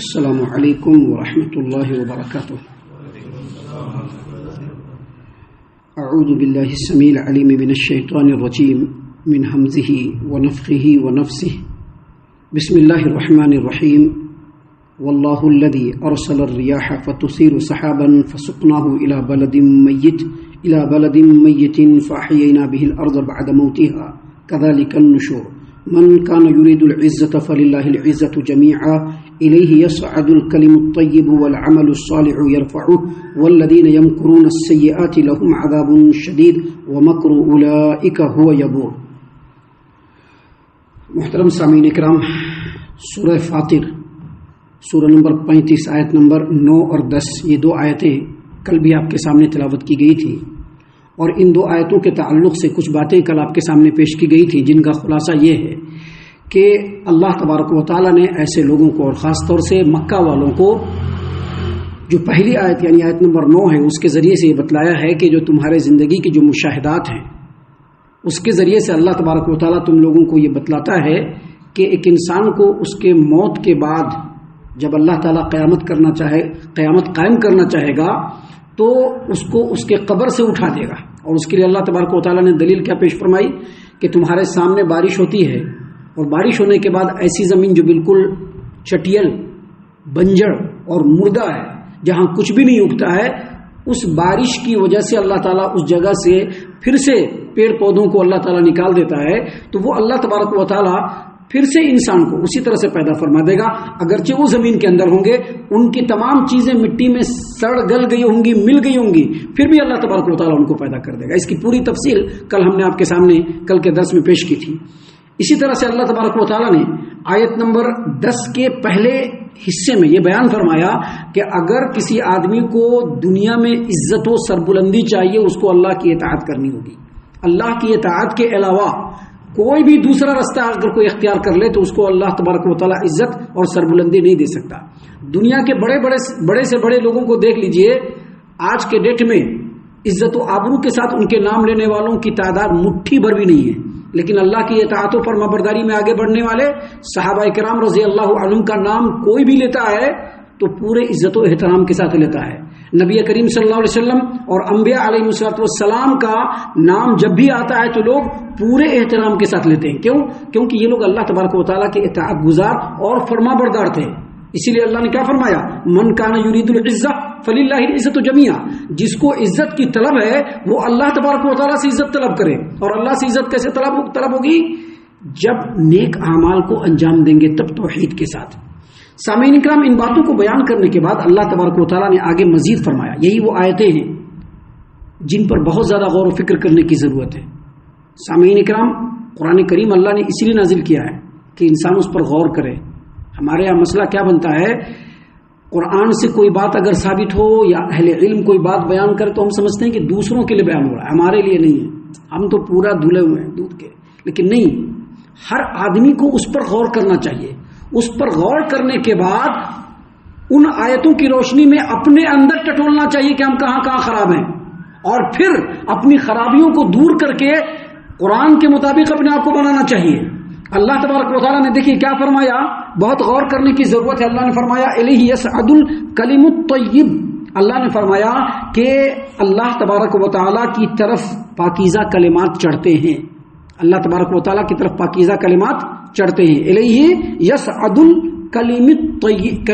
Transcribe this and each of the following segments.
السلام علیکم ورحمۃ اللہ وبرکاتہ۔ اعوذ باللہ السمیع العلیم من الشیطان الرجیم من حمزہ ونفخہ ونفثہ۔ بسم اللہ الرحمن الرحیم۔ واللہ الذی ارسل الریاح فتثیر سحابا فسقناہ الی بلد میت فاحیینا به الارض بعد موتها كذلك النشور۔ من كان يريد العزة فلله العزة جميعا إليه يصعد الكلم الطيب والعمل الصالح يرفعه والذين يمكرون السيئات لهم عذاب شديد ومكر أولئك هو يبور۔ محترم سامعین اکرام، سورہ فاطر سورہ نمبر 35 آیت نمبر 9 اور 10، یہ دو آیتیں کل بھی آپ کے سامنے تلاوت کی گئی تھی، اور ان دو آیتوں کے تعلق سے کچھ باتیں کل آپ کے سامنے پیش کی گئی تھی، جن کا خلاصہ یہ ہے کہ اللہ تبارک و تعالیٰ نے ایسے لوگوں کو، اور خاص طور سے مکہ والوں کو، جو پہلی آیت یعنی آیت نمبر 9 ہے، اس کے ذریعے سے یہ بتلایا ہے کہ جو تمہارے زندگی کی جو مشاہدات ہیں، اس کے ذریعے سے اللہ تبارک و تعالیٰ تم لوگوں کو یہ بتلاتا ہے کہ ایک انسان کو اس کے موت کے بعد جب اللہ تعالیٰ قیامت قائم کرنا چاہے گا تو اس کو اس کے قبر سے اٹھا دے گا، اور اس کے لیے اللہ تبارک و تعالیٰ نے دلیل کیا پیش فرمائی کہ تمہارے سامنے بارش ہوتی ہے، اور بارش ہونے کے بعد ایسی زمین جو بالکل چٹیل، بنجر اور مردہ ہے، جہاں کچھ بھی نہیں اگتا ہے، اس بارش کی وجہ سے اللہ تعالیٰ اس جگہ سے پھر سے پیڑ پودوں کو اللہ تعالیٰ نکال دیتا ہے، تو وہ اللہ تبارک و تعالیٰ پھر سے انسان کو اسی طرح سے پیدا فرما دے گا۔ اگرچہ وہ زمین کے اندر ہوں گے، ان کی تمام چیزیں مٹی میں سڑ گل گئی ہوں گی، مل گئی ہوں گی، پھر بھی اللہ تبارک و تعالیٰ ان کو پیدا کر دے گا۔ اس کی پوری تفصیل کل ہم نے آپ کے سامنے کل کے درس میں پیش کی تھی۔ اسی طرح سے اللہ تبارک و تعالیٰ نے آیت نمبر 10 کے پہلے حصے میں یہ بیان فرمایا کہ اگر کسی آدمی کو دنیا میں عزت و سربلندی چاہیے، اس کو اللہ کی اطاعت کرنی ہوگی۔ اللہ کی اطاعت کے علاوہ کوئی بھی دوسرا رستہ اگر کوئی اختیار کر لے تو اس کو اللہ تبارک و تعالیٰ عزت اور سربلندی نہیں دے سکتا۔ دنیا کے بڑے سے بڑے لوگوں کو دیکھ لیجئے، آج کے ڈیٹ میں عزت و آبرو کے ساتھ ان کے نام لینے والوں کی تعداد مٹھی بھر بھی نہیں ہے، لیکن اللہ کی اطاعت و فرمانبرداری میں آگے بڑھنے والے صحابہ کرام رضی اللہ عنہم کا نام کوئی بھی لیتا ہے تو پورے عزت و احترام کے ساتھ لیتا ہے۔ نبی کریم صلی اللہ علیہ وسلم اور انبیاء علیہ السلام کا نام جب بھی آتا ہے تو لوگ پورے احترام کے ساتھ لیتے ہیں۔ کیوں؟ کیونکہ یہ لوگ اللہ تبارک و تعالیٰ کے اطاعت گزار اور فرما بردار تھے۔ اسی لیے اللہ نے کیا فرمایا؟ من کان یرید العزہ فللہ العزۃ جمیعا۔ جس کو عزت کی طلب ہے وہ اللہ تبارک و تعالیٰ سے عزت طلب کرے، اور اللہ سے عزت کیسے طلب ہوگی؟ جب نیک اعمال کو انجام دیں گے، تب توحید کے ساتھ۔ سامعین اکرام، ان باتوں کو بیان کرنے کے بعد اللہ تبارک و تعالیٰ نے آگے مزید فرمایا۔ یہی وہ آیتیں ہیں جن پر بہت زیادہ غور و فکر کرنے کی ضرورت ہے۔ سامعین اکرام، قرآن کریم اللہ نے اسی لیے نازل کیا ہے کہ انسان اس پر غور کرے۔ ہمارے یہاں مسئلہ کیا بنتا ہے، قرآن سے کوئی بات اگر ثابت ہو یا اہل علم کوئی بات بیان کرے تو ہم سمجھتے ہیں کہ دوسروں کے لیے بیان ہو رہا ہے، ہمارے لیے نہیں ہے، ہم تو پورا دھلے ہوئے ہیں دودھ کے۔ لیکن نہیں، ہر آدمی کو اس پر غور کرنا چاہیے۔ اس پر غور کرنے کے بعد ان آیتوں کی روشنی میں اپنے اندر ٹٹولنا چاہیے کہ ہم کہاں کہاں خراب ہیں، اور پھر اپنی خرابیوں کو دور کر کے قرآن کے مطابق اپنے آپ کو بنانا چاہیے۔ اللہ تبارک و تعالیٰ نے دیکھیے کیا فرمایا، بہت غور کرنے کی ضرورت ہے۔ اللہ نے فرمایا الیہ یصعد الکلم الطیب۔ اللہ نے فرمایا کہ اللہ تبارک و تعالیٰ کی طرف پاکیزہ کلمات چڑھتے ہیں، اللہ تبارک و تعالیٰ کی طرف پاکیزہ کلمات چڑھتے ہیں۔ الیہ یصعد الکلم الطیب،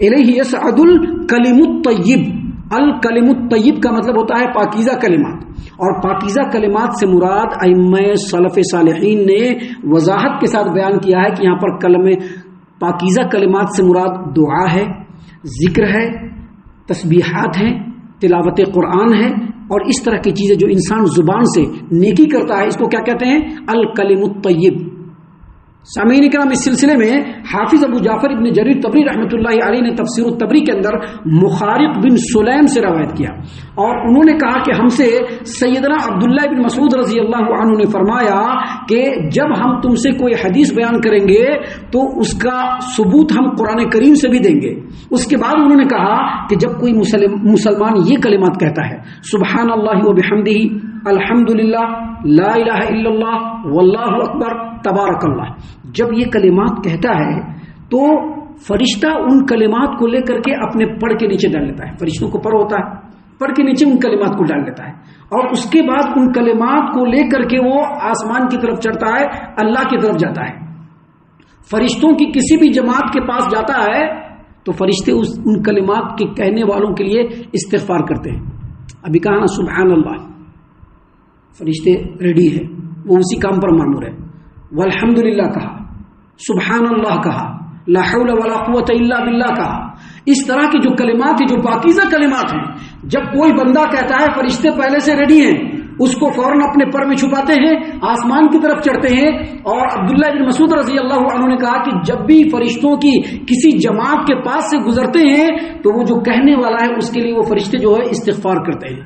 الیہ یصعد الکلم الطیب۔ الکلم الطیب کا مطلب ہوتا ہے پاکیزہ کلمات، اور پاکیزہ کلمات سے مراد ائمہ سلف صالحین نے وضاحت کے ساتھ بیان کیا ہے کہ یہاں پر پاکیزہ کلمات سے مراد دعا ہے، ذکر ہے، تسبیحات ہیں، تلاوت قرآن ہے، اور اس طرح کی چیزیں جو انسان زبان سے نیکی کرتا ہے، اس کو کیا کہتے ہیں؟ الکلم الطیب۔ سامعین کرام، اس سلسلے میں حافظ ابو جعفر ابن جریر طبری رحمۃ اللہ علیہ نے تفسیر الطبری کے اندر مخارق بن سلیم سے روایت کیا، اور انہوں نے کہا کہ ہم سے سیدنا عبداللہ بن مسعود رضی اللہ عنہ نے فرمایا کہ جب ہم تم سے کوئی حدیث بیان کریں گے تو اس کا ثبوت ہم قرآن کریم سے بھی دیں گے۔ اس کے بعد انہوں نے کہا کہ جب کوئی مسلمان یہ کلمات کہتا ہے، سبحان اللہ و بحمدہ، الحمدللہ، لا الہ الا اللہ، واللہ اکبر، تبارک اللہ، جب یہ کلمات کہتا ہے تو فرشتہ ان کلمات کو لے کر کے اپنے پڑ کے نیچے ڈال لیتا ہے. فرشتوں کو پڑ ہوتا ہے, پڑ کے نیچے ان کلمات کو ڈال لیتا ہے, اور اس کے بعد ان کلمات کو لے کر کے وہ آسمان کی طرف چڑھتا ہے, اللہ کی طرف جاتا ہے. فرشتوں کی کسی بھی جماعت کے پاس جاتا ہے تو فرشتے ان کلمات کے کہنے والوں کے لیے استغفار کرتے ہیں. ابھی کہا نا سبحان اللہ, فرشتے ریڈی ہے, وہ اسی کام پر مامور ہے. والحمدللہ کہا, سبحان اللہ کہا, لا حول ولا قوت الا باللہ کہا. اس طرح کے جو کلمات ہیں, جو پاکیزہ کلمات ہیں, جب کوئی بندہ کہتا ہے فرشتے پہلے سے ریڈی ہیں, اس کو فوراً اپنے پر میں چھپاتے ہیں, آسمان کی طرف چڑھتے ہیں. اور عبداللہ بن مسعود رضی اللہ عنہ نے کہا کہ جب بھی فرشتوں کی کسی جماعت کے پاس سے گزرتے ہیں تو وہ جو کہنے والا ہے اس کے لیے وہ فرشتے جو ہے استغفار کرتے ہیں,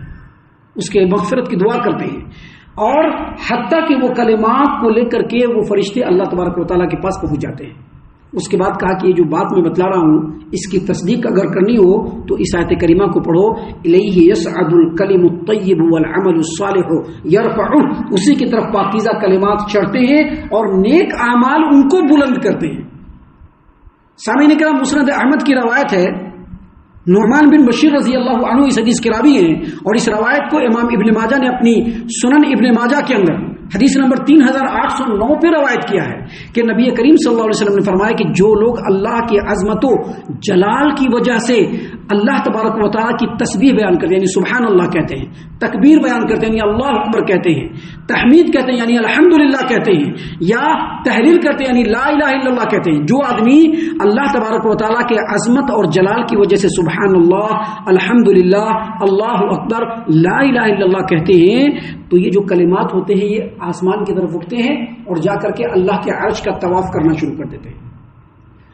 اس کے مغفرت کی دعا کرتے ہیں. اور حتیٰ کہ وہ کلمات کو لے کر کے وہ فرشتے اللہ تبارک و تعالیٰ کے پاس پہنچ جاتے ہیں. اس کے بعد کہا کہ یہ جو بات میں بتلا رہا ہوں اس کی تصدیق اگر کرنی ہو تو اس آیت کریمہ کو پڑھو, الیہ یصعد الکلم الطیب والعمل الصالح یرفعہ, اسی کی طرف پاکیزہ کلمات چڑھتے ہیں اور نیک اعمال ان کو بلند کرتے ہیں. سامعین کرام, مسند احمد کی روایت ہے, نعمان بن بشیر رضی اللہ عنہ اس حدیث کے راوی ہیں, اور اس روایت کو امام ابن ماجہ نے اپنی سنن ابن ماجہ کے اندر حدیث نمبر 3809 پہ روایت کیا ہے کہ نبی کریم صلی اللہ علیہ وسلم نے فرمایا کہ جو لوگ اللہ کی عظمت و جلال کی وجہ سے اللہ تبارک و تعالیٰ کی تسبیح بیان کرتے ہیں, یعنی سبحان اللہ کہتے ہیں, تکبیر بیان کرتے ہیں یعنی اللہ اکبر کہتے ہیں, تحمید کہتے ہیں یعنی الحمدللہ کہتے ہیں, یا تحلیل کرتے ہیں یعنی لا الہ الا اللہ کہتے ہیں, جو آدمی اللہ تبارک و تعالیٰ کے عظمت اور جلال کی وجہ سے سبحان اللہ, الحمدللہ, اللہ اکبر, لا الہ الا اللہ کہتے ہیں, تو یہ جو کلمات ہوتے ہیں یہ آسمان کی طرف اٹھتے ہیں اور جا کر کے اللہ کے عرش کا طواف کرنا شروع کر دیتے ہیں,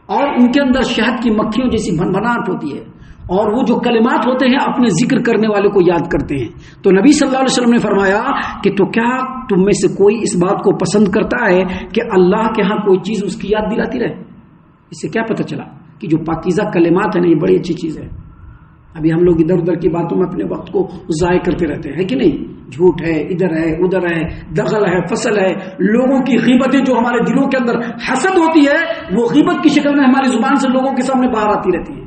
اور ان کے اندر شہد کی مکھیوں جیسی بھنبھناہٹ ہوتی ہے, اور وہ جو کلمات ہوتے ہیں اپنے ذکر کرنے والے کو یاد کرتے ہیں. تو نبی صلی اللہ علیہ وسلم نے فرمایا کہ تو کیا تم میں سے کوئی اس بات کو پسند کرتا ہے کہ اللہ کے ہاں کوئی چیز اس کی یاد دلاتی رہے؟ اس سے کیا پتہ چلا کہ جو پاکیزہ کلمات ہیں نا, یہ بڑی اچھی چیز ہے. ابھی ہم لوگ ادھر ادھر کی باتوں میں اپنے وقت کو ضائع کرتے رہتے ہیں کہ نہیں, جھوٹ ہے, ادھر ہے, ادھر ہے, دغل ہے, فصل ہے, لوگوں کی غیبتیں جو ہمارے دلوں کے اندر حسد ہوتی ہے وہ غیبت کی شکل میں ہماری زبان سے لوگوں کے سامنے باہر آتی رہتی ہے.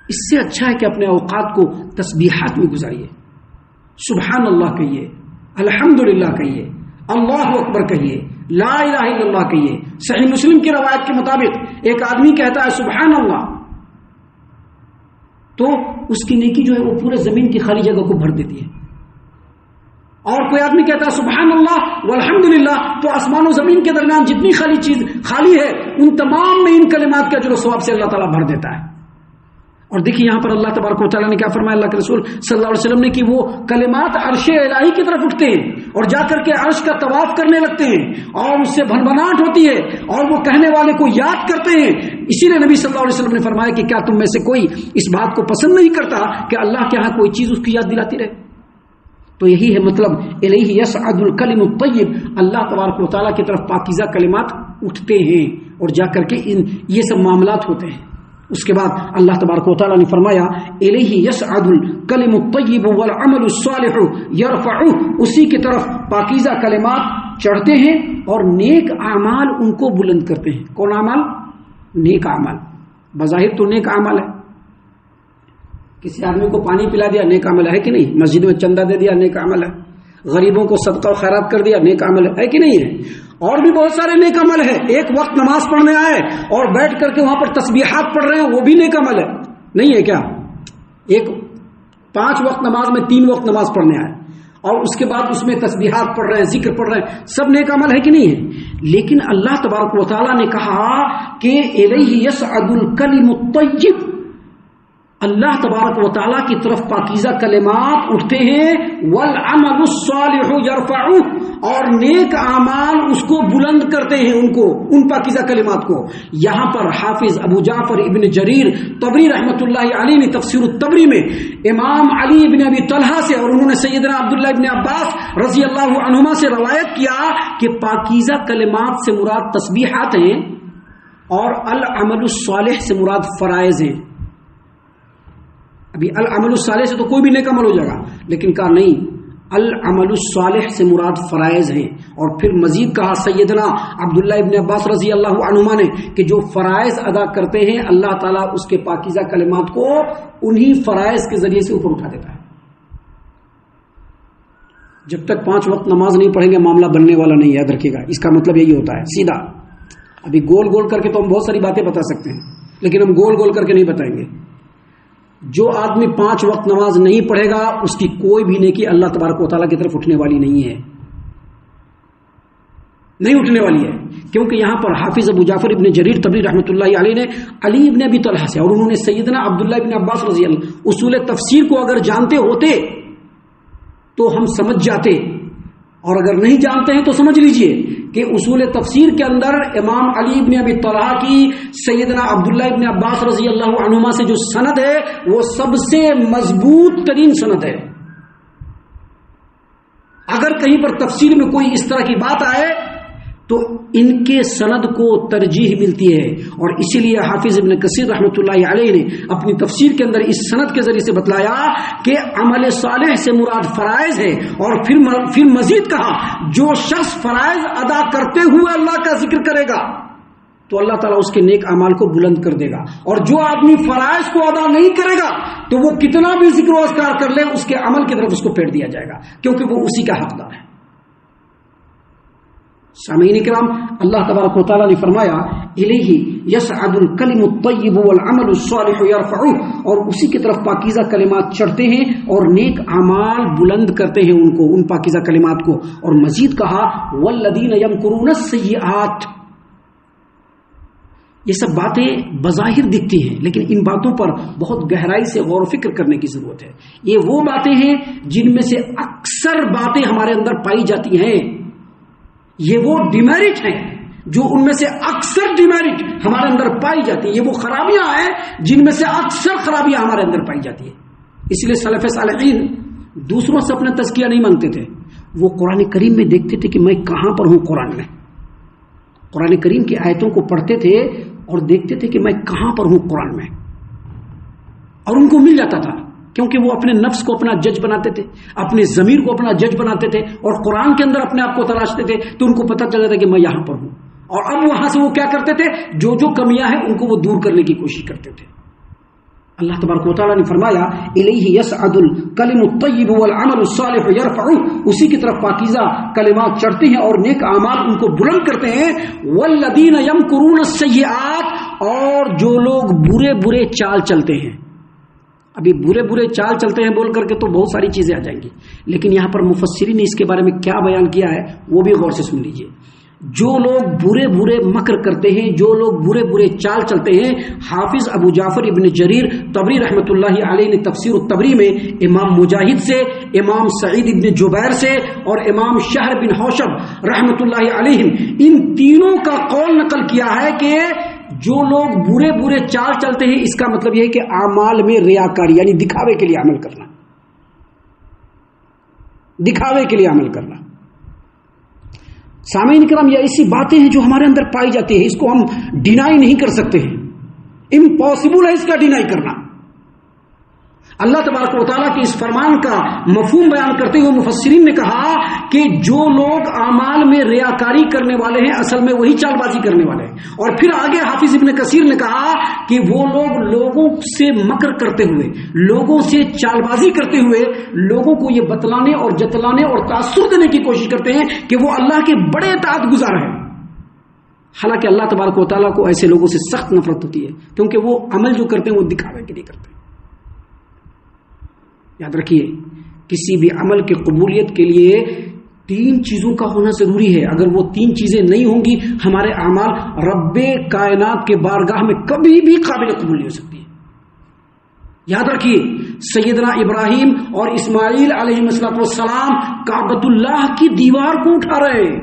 اس سے اچھا ہے کہ اپنے اوقات کو تسبیحات میں گزاریے, سبحان اللہ کہیے, الحمدللہ کہیے, اللہ اکبر کہیے, لا الہ الا اللہ کہیے. صحیح مسلم کی روایت کے مطابق ایک آدمی کہتا ہے سبحان اللہ تو اس کی نیکی جو ہے وہ پورے زمین کی خالی جگہ کو بھر دیتی ہے. اور کوئی آدمی کہتا ہے سبحان اللہ والحمدللہ, تو آسمان و زمین کے درمیان جتنی خالی چیز خالی ہے ان تمام میں ان کلمات کا اجر و ثواب سے اللہ تعالیٰ بھر دیتا ہے. اور دیکھیے یہاں پر اللہ تبارک و تعالیٰ نے کیا فرمایا, اللہ کے رسول صلی اللہ علیہ وسلم نے, کہ وہ کلمات عرش الہی کی طرف اٹھتے ہیں اور جا کر کے عرش کا طواف کرنے لگتے ہیں, اور اس سے بھنبھناہٹ ہوتی ہے اور وہ کہنے والے کو یاد کرتے ہیں. اسی لیے نبی صلی اللہ علیہ وسلم نے فرمایا کہ کیا تم میں سے کوئی اس بات کو پسند نہیں کرتا کہ اللہ کے ہاں کوئی چیز اس کی یاد دلاتی رہے؟ تو یہی ہے مطلب, الیہ یصعد الکلم الطیب, اللہ تبارک و تعالیٰ کی طرف پاکیزہ کلمات اٹھتے ہیں اور جا کر کے یہ سب معاملات ہوتے ہیں. اس کے بعد اللہ تبارک و تعالیٰ نے فرمایا الیہ یصعد الکلم الطیب والعمل الصالح یرفعہ, اسی کی طرف پاکیزہ کلمات چڑھتے ہیں اور نیک اعمال ان کو بلند کرتے ہیں. کون اعمال؟ نیک اعمال. بظاہر تو نیک اعمال ہے, کسی آدمی کو پانی پلا دیا نیک عمل ہے کہ نہیں, مسجد میں چندہ دے دیا نیک عمل ہے, غریبوں کو صدقہ و خیرات کر دیا نیک عمل ہے کہ نہیں ہے, اور بھی بہت سارے نیک عمل ہے. ایک وقت نماز پڑھنے آئے اور بیٹھ کر کے وہاں پر تسبیحات پڑھ رہے ہیں, وہ بھی نیک عمل ہے, نہیں ہے کیا؟ ایک 5 وقت نماز میں 3 وقت نماز پڑھنے آئے اور اس کے بعد اس میں تسبیحات پڑھ رہے ہیں, ذکر پڑھ رہے ہیں, سب نیک عمل ہے کہ نہیں ہے؟ لیکن اللہ تبارک و تعالیٰ نے کہا کہ الیہ یصعد الکلم الطیب, اللہ تبارک و تعالیٰ کی طرف پاکیزہ کلمات اٹھتے ہیں, والعمل الصالح یرفعہ, اور نیک اعمال اس کو بلند کرتے ہیں, ان کو, ان پاکیزہ کلمات کو. یہاں پر حافظ ابو جعفر ابن جریر طبری رحمۃ اللہ علیہ نے تفسیر الطبری میں امام علی ابن ابی طلحہ سے, اور انہوں نے سیدنا عبداللہ ابن عباس رضی اللہ عنہما سے روایت کیا کہ پاکیزہ کلمات سے مراد تسبیحات ہیں اور العمل الصالح سے مراد فرائض ہیں. ابھی العمل الصالح سے تو کوئی بھی نیک عمل ہو جائے گا, لیکن کہا نہیں, العمل الصالح سے مراد فرائض ہیں، اور پھر مزید کہا سیدنا عبداللہ ابن عباس رضی اللہ عنہما نے کہ جو فرائض ادا کرتے ہیں اللہ تعالیٰ اس کے پاکیزہ کلمات کو انہی فرائض کے ذریعے سے اوپر اٹھا دیتا ہے۔ جب تک 5 وقت نماز نہیں پڑھیں گے معاملہ بننے والا نہیں، یاد رکھیے گا، اس کا مطلب یہی ہوتا ہے سیدھا۔ ابھی گول گول کر کے تو ہم بہت ساری باتیں بتا سکتے ہیں، لیکن ہم گول گول کر کے نہیں بتائیں گے۔ جو آدمی 5 وقت نماز نہیں پڑھے گا اس کی کوئی بھی نیکی اللہ تبارک و تعالیٰ کی طرف اٹھنے والی نہیں ہے، نہیں اٹھنے والی ہے، کیونکہ یہاں پر حافظ ابو جعفر ابن جریر طبری رحمۃ اللہ علیہ نے علی ابن ابی طلحہ سے، اور انہوں نے سیدنا عبداللہ ابن عباس رضی اللہ، اصول تفسیر کو اگر جانتے ہوتے تو ہم سمجھ جاتے، اور اگر نہیں جانتے ہیں تو سمجھ لیجئے کہ اصول تفسیر کے اندر امام علی ابن ابی طلحہ کی سیدنا عبداللہ ابن عباس رضی اللہ عنہما سے جو سند ہے وہ سب سے مضبوط ترین سند ہے۔ اگر کہیں پر تفسیر میں کوئی اس طرح کی بات آئے تو ان کے سند کو ترجیح ملتی ہے، اور اسی لیے حافظ ابن کثیر رحمۃ اللہ علیہ نے اپنی تفسیر کے اندر اس سند کے ذریعے سے بتلایا کہ عمل صالح سے مراد فرائض ہے، اور پھر مزید کہا جو شخص فرائض ادا کرتے ہوئے اللہ کا ذکر کرے گا تو اللہ تعالیٰ اس کے نیک اعمال کو بلند کر دے گا، اور جو آدمی فرائض کو ادا نہیں کرے گا تو وہ کتنا بھی ذکر و اذکار کر لے اس کے عمل کی طرف اس کو پھیر دیا جائے گا، کیونکہ وہ اسی کا حقدار ہے۔ سامعین کرام، اللہ تبارک و تعالیٰ نے فرمایا الیہ یصعد الکلم الطیب والعمل الصالح یرفعہ، اور اسی کی طرف پاکیزہ کلمات چڑھتے ہیں اور نیک اعمال بلند کرتے ہیں ان کو، ان پاکیزہ کلمات کو، اور مزید کہا والذین یمکرون السیئات۔ یہ سب باتیں بظاہر دکھتی ہیں لیکن ان باتوں پر بہت گہرائی سے غور و فکر کرنے کی ضرورت ہے۔ یہ وہ باتیں ہیں جن میں سے اکثر باتیں ہمارے اندر پائی جاتی ہیں، یہ وہ ڈیمیرٹ ہیں جو ان میں سے اکثر ڈیمیرٹ ہمارے اندر پائی جاتی ہیں، یہ وہ خرابیاں ہیں جن میں سے اکثر خرابیاں ہمارے اندر پائی جاتی ہیں۔ اس لیے سلف صالحین دوسروں سے اپنا تزکیہ نہیں مانگتے تھے، وہ قرآن کریم میں دیکھتے تھے کہ میں کہاں پر ہوں، قرآن کریم کی آیتوں کو پڑھتے تھے اور دیکھتے تھے کہ میں کہاں پر ہوں قرآن میں، اور ان کو مل جاتا تھا، کیونکہ وہ اپنے نفس کو اپنا جج بناتے تھے، اپنے ضمیر کو اپنا جج بناتے تھے، اور قرآن کے اندر اپنے آپ کو تلاشتے تھے، تو ان کو پتہ چل جاتا کہ میں یہاں پر ہوں، اور اب وہاں سے وہ کیا کرتے تھے، جو جو کمیاں ہیں ان کو وہ دور کرنے کی کوشش کرتے تھے۔ اللہ تبارک و تعالیٰ نے فرمایا الیہ یصعد الکلم الطیب والعمل الصالح یرفعہ، اسی کی طرف پاکیزہ کلمات چڑھتے ہیں اور نیک اعمال ان کو بلند کرتے ہیں۔ والذین یمکرون السیئات، اور جو لوگ برے برے چال چلتے ہیں، ابھی برے برے چال چلتے ہیں بول کر کے تو بہت ساری چیزیں آ جائیں گی، لیکن یہاں پر مفسرین نے اس کے بارے میں کیا بیان کیا ہے وہ بھی غور سے سن لیجئے۔ جو لوگ برے برے مکر کرتے ہیں، جو لوگ برے برے چال چلتے ہیں، حافظ ابو جعفر ابن جریر طبری رحمۃ اللہ علیہ نے تفسیر الطبری میں امام مجاہد سے، امام سعید ابن جبیر سے اور امام شہر بن حوشب رحمۃ اللہ علیہ ان تینوں کا قول نقل کیا ہے کہ جو لوگ برے برے چال چلتے ہیں اس کا مطلب یہ ہے کہ اعمال میں ریاکاری، یعنی دکھاوے کے لیے عمل کرنا، دکھاوے کے لیے عمل کرنا۔ سامعین کرام، یہ ایسی باتیں ہیں جو ہمارے اندر پائی جاتی ہیں، اس کو ہم ڈینائی نہیں کر سکتے ہیں، امپاسبل ہے اس کا ڈینائی کرنا۔ اللہ تبارک و تعالیٰ کے اس فرمان کا مفہوم بیان کرتے ہوئے مفسرین نے کہا کہ جو لوگ اعمال میں ریاکاری کرنے والے ہیں اصل میں وہی چال بازی کرنے والے ہیں، اور پھر آگے حافظ ابن کثیر نے کہا کہ وہ لوگ لوگوں سے مکر کرتے ہوئے، لوگوں سے چال بازی کرتے ہوئے لوگوں کو یہ بتلانے اور جتلانے اور تاثر دینے کی کوشش کرتے ہیں کہ وہ اللہ کے بڑے اطاعت گزار ہیں، حالانکہ اللہ تبارک و تعالیٰ کو ایسے لوگوں سے سخت نفرت ہوتی ہے، کیونکہ وہ عمل جو کرتے ہیں وہ دکھاوے کے لیے کرتے ہیں۔ یاد رکھیے، کسی بھی عمل کی قبولیت کے لیے 3 چیزوں کا ہونا ضروری ہے، اگر وہ 3 چیزیں نہیں ہوں گی ہمارے اعمال رب کائنات کے بارگاہ میں کبھی بھی قابل قبول نہیں ہو سکتی ہے۔ یاد رکھیے، سیدنا ابراہیم اور اسماعیل علیہ السلام کعبۃ اللہ کی دیوار کو اٹھا رہے ہیں،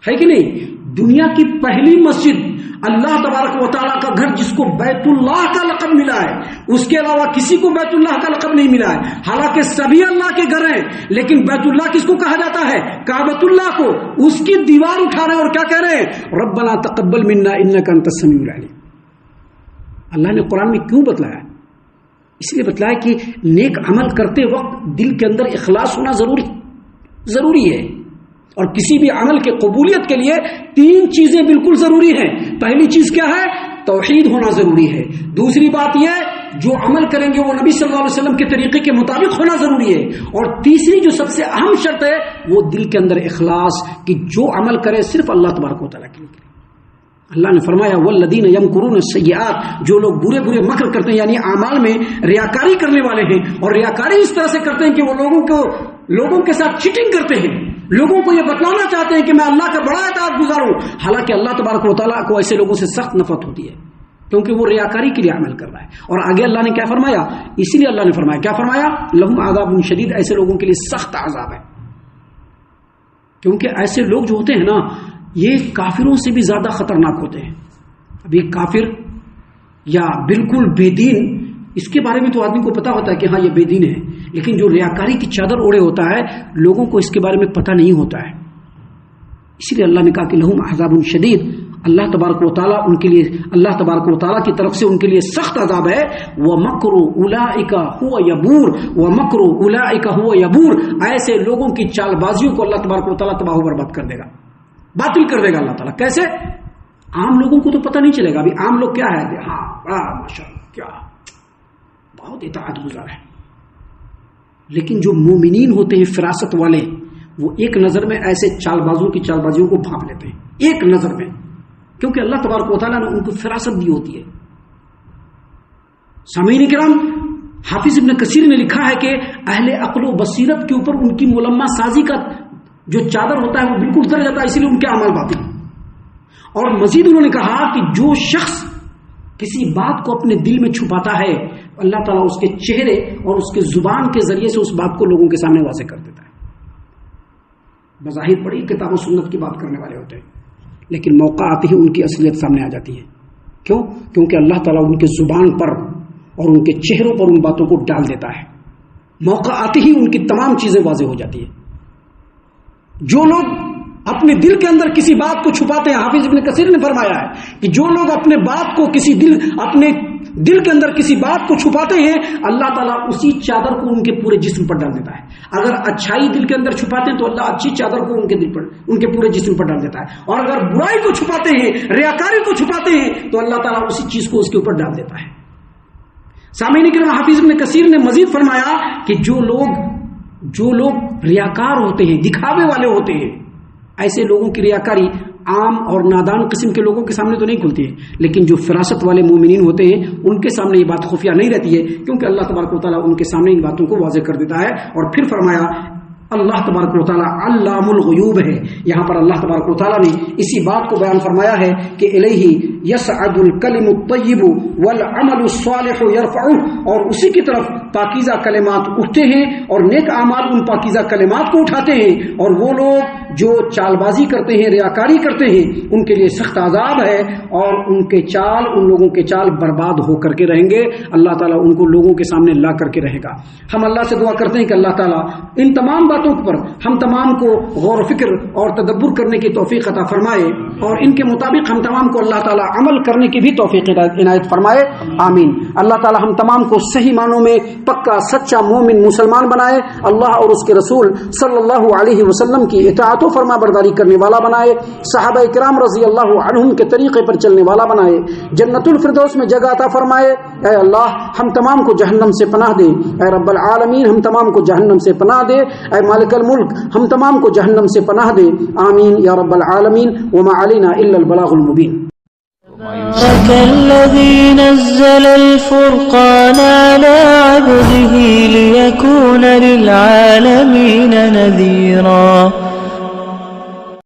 ہے کہ نہیں؟ دنیا کی پہلی مسجد، اللہ تبارک و تعالیٰ کا گھر جس کو بیت اللہ کا لقب ملا ہے، اس کے علاوہ کسی کو بیت اللہ کا لقب نہیں ملا ہے، حالانکہ سبھی اللہ کے گھر ہیں، لیکن بیت اللہ کس کو کہا جاتا ہے؟ کعبۃ اللہ کو۔ اس کی دیوار اٹھا رہے ہیں اور کیا کہہ رہے ہیں؟ ربنا تقبل منا انک انت السمیع العلیم۔ اللہ نے قرآن میں کیوں بتلایا؟ اس لیے بتلایا کہ نیک عمل کرتے وقت دل کے اندر اخلاص ہونا ضروری ہے. اور کسی بھی عمل کے قبولیت کے لیے 3 چیزیں بالکل ضروری ہیں. پہلی چیز کیا ہے؟ توحید ہونا ضروری ہے. دوسری بات یہ جو عمل کریں گے وہ نبی صلی اللہ علیہ وسلم کے طریقے کے مطابق ہونا ضروری ہے. اور تیسری جو سب سے اہم شرط ہے وہ دل کے اندر اخلاص، کہ جو عمل کرے صرف اللہ تبارک و تعالیٰ کے لیے کرے. اللہ نے فرمایا والذین یمکرون السیئات، جو لوگ برے مکر کرتے ہیں یعنی اعمال میں ریاکاری کرنے والے ہیں، اور ریاکاری اس طرح سے کرتے ہیں کہ وہ لوگوں کے ساتھ چیٹنگ کرتے ہیں، لوگوں کو یہ بتلانا چاہتے ہیں کہ میں اللہ کا بڑا اطاعت گزار ہوں، حالانکہ اللہ تبارک و تعالیٰ کو ایسے لوگوں سے سخت نفرت ہوتی ہے کیونکہ وہ ریاکاری کے لیے عمل کر رہا ہے. اور آگے اللہ نے کیا فرمایا؟ اسی لیے اللہ نے فرمایا، کیا فرمایا؟ لہم عذاب شدید، ایسے لوگوں کے لیے سخت عذاب ہے. کیونکہ ایسے لوگ جو ہوتے ہیں نا یہ کافروں سے بھی زیادہ خطرناک ہوتے ہیں. ابھی کافر یا بالکل بے دین، اس کے بارے میں تو آدمی کو پتا ہوتا ہے کہ ہاں یہ بے دین ہے، لیکن جو ریاکاری کی چادر اوڑے ہوتا ہے لوگوں کو اس کے بارے میں پتہ نہیں ہوتا ہے. اسی لیے اللہ نے کہا کہ لہم عذاب شدید، اللہ تبارک و تعالیٰ ان کے لیے، اللہ تبارک و تعالیٰ کی طرف سے ان کے لیے سخت عذاب ہے. وَمَكْرُ أُولَٰئِكَ هُوَ يَبُورُ وَمَكْرُ أُولَٰئِكَ هُوَ يَبُورُ، ایسے لوگوں کی چال بازیوں کو اللہ تبارک و تعالیٰ تباہ و برباد کر دے گا، باطل کر دے گا اللہ تعالیٰ. کیسے؟ عام لوگوں کو تو پتہ نہیں چلے گا. ابھی عام لوگ کیا ہے؟ ہاں بڑا ماشاءاللہ کیا بہت اطاعت گزار ہے، لیکن جو مومنین ہوتے ہیں فراست والے وہ ایک نظر میں ایسے چال بازوں کی چال بازیوں کو بھانپ لیتے ہیں، ایک نظر میں، کیونکہ اللہ تبارک و تعالیٰ نے ان کو فراست دی ہوتی ہے. سامعین کرام، حافظ ابن کثیر نے لکھا ہے کہ اہل عقل و بصیرت کے اوپر ان کی ملمہ سازی کا جو چادر ہوتا ہے وہ بالکل اتر جاتا ہے، اسی لیے ان کے اعمال باطل. اور مزید انہوں نے کہا کہ جو شخص کسی بات کو اپنے دل میں چھپاتا ہے اللہ تعالیٰ اس کے چہرے اور اس کے زبان کے ذریعے سے اس بات کو لوگوں کے سامنے واضح کر دیتا ہے. بظاہر بڑی کتاب و سنت کی بات کرنے والے ہوتے ہیں، لیکن موقع آتے ہی ان کی اصلیت سامنے آ جاتی ہے. کیوں؟ کیونکہ اللہ تعالیٰ ان کے زبان پر اور ان کے چہروں پر ان باتوں کو ڈال دیتا ہے. موقع آتے ہی ان کی تمام چیزیں واضح ہو جاتی ہیں. جو لوگ اپنے دل کے اندر کسی بات کو چھپاتے ہیں، حافظ ابن کثیر نے فرمایا ہے کہ جو لوگ اپنے بات کو اپنے دل کے اندر کسی بات کو چھپاتے ہیں اللہ تعالیٰ اسی چادر کو ان کے پورے جسم پر ڈال دیتا ہے. اگر اچھائی دل کے اندر چھپاتے ہیں تو اللہ اچھی چادر کو ان کے پورے جسم پر ڈال دیتا ہے، اور اگر برائی کو چھپاتے ہیں، ریاکاری کو چھپاتے ہیں تو اللہ تعالیٰ اسی چیز کو اس کے اوپر ڈال دیتا ہے. سامعین کرام، حافظ ابن کثیر نے مزید فرمایا کہ جو لوگ ریاکار ہوتے ہیں، دکھاوے والے ہوتے ہیں، ایسے لوگوں کی ریاکاری عام اور نادان قسم کے لوگوں کے سامنے تو نہیں کھلتی ہے، لیکن جو فراست والے مومنین ہوتے ہیں ان کے سامنے یہ بات خفیہ نہیں رہتی ہے، کیونکہ اللہ تبارک و تعالیٰ ان کے سامنے ان باتوں کو واضح کر دیتا ہے. اور پھر فرمایا اللہ تبارک و تعالیٰ علام الغیوب ہے. یہاں پر اللہ تبارک و تعالیٰ نے اسی بات کو بیان فرمایا ہے کہ الیہ یصعد الکلم الطیب والعمل الصالح یرفعہ، اور اسی کی طرف پاکیزہ کلمات اٹھتے ہیں اور نیک اعمال ان پاکیزہ کلمات کو اٹھاتے ہیں. اور وہ لوگ جو چال بازی کرتے ہیں، ریاکاری کرتے ہیں، ان کے لیے سخت عذاب ہے، اور ان لوگوں کے چال برباد ہو کر کے رہیں گے. اللہ تعالیٰ ان کو لوگوں کے سامنے لا کر کے رہے گا. ہم اللہ سے دعا کرتے ہیں کہ اللہ تعالیٰ ان تمام باتوں پر ہم تمام کو غور و فکر اور تدبر کرنے کی توفیق عطا فرمائے، اور ان کے مطابق ہم تمام کو اللہ تعالیٰ عمل کرنے کی بھی توفیق عنایت فرمائے. آمین. اللہ تعالیٰ ہم تمام کو صحیح معنوں میں پکا سچا مومن مسلمان بنائے، اللہ اور اس کے رسول صلی اللہ علیہ وسلم کی اطاعت و فرما برداری کرنے والا بنائے، صحابہ کرام رضی اللہ عنہم کے طریقے پر چلنے والا بنائے، جنت الفردوس میں جگہ عطا فرمائے. اے اللہ ہم تمام کو جہنم سے پناہ دے. اے رب العالمین ہم تمام کو جہنم سے پناہ دے. اے مالک الملک ہم تمام کو جہنم سے پناہ دے. آمین یا رب العالمین. وما علینا الا البلاغ المبین. الذي نزل الفرقان على عبده ليكون للعالمين نذيرا